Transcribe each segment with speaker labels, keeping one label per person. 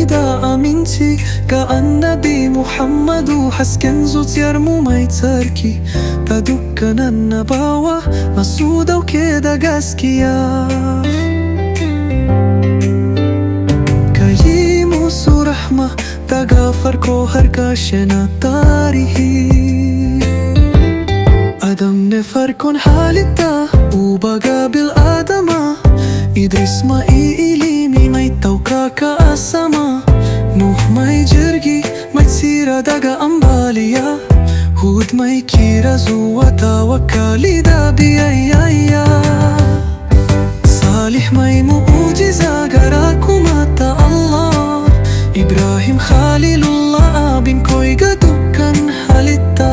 Speaker 1: da aminci ga annabi Muhammadu hasken zuciyarmu mai tsarki da dukkan annabawa masu dauke da gaskiya. Ka yi musu rahma daga farko har ƙarshe na tarihi. Adam ne farkon halitta, uba ga bil adama. Idris mai ilimi mai ɗaukaka a sama. Nuh mai jirgi mai tsira daga ambaliya. Hud mai kira zuwa tawakkali da biyayya. Salih mai mu'ujiza gara kuma ta Allah. Ibrahim Khalilullah abin koyi ga dukkan halitta.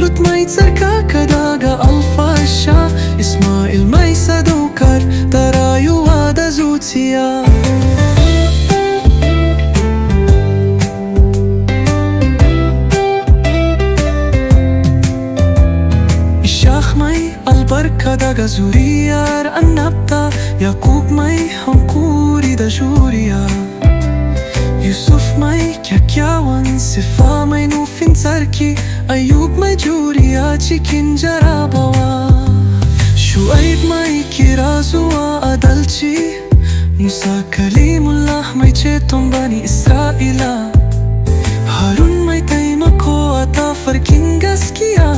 Speaker 1: Lut mai tsarkaka daga alfasha. Ismail mai sadaukar da rayuwa da zuciya. Ishaq mai albarka daga zuriyar annabta. Yaqub mai hankuri da juriya. Yusuf mai kyakkyawan sifa mai nufin tsarki. Ayyub mai juriya cikin jarabawa. Shu'aib mai kira zuwa adalci. Musa kalimullah mai ceton bani Isra'ila. Harun mai taimako a tafarkin gaskiya.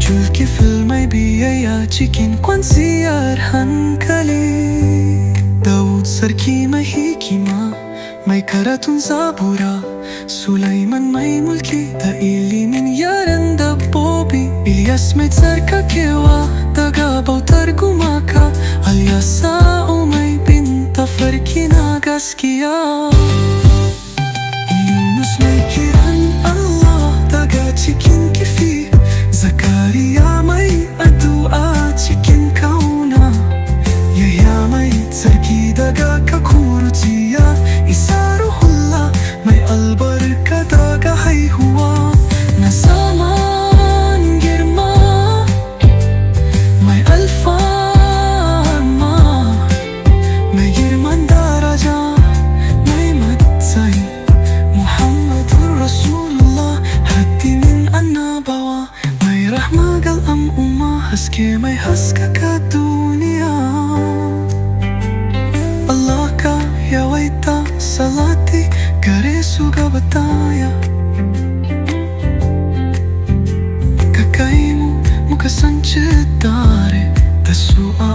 Speaker 1: Zulkifil mai biyayya cikin kwanciyar hankali. Dawud sarki mai hikima mai karatun zabura. Sulaiman mai mulki da ilimin yaren dabbobi. Ilyas mai tsarkakewa daga bautar gumaka. Alyasa'u mai bin tafarki na gaskiya. Yunus mai kiran Allah daga cikin kifi. Zakariya mai addu'a cikin kauna. Yahya mai tsarki daga kakurciya. Isa ruhullah mai albarka daga haihuwa. Na saman girma mai alfarma. Mai girman daraja mai matsayi. Muhammadun Rasulullah hatimin annabawa. Mai rahma ga al'umma haske mai haskaka duniya. Allah ka yawaita salati gare su gaba daya. Ka kai mu kasance tare da su a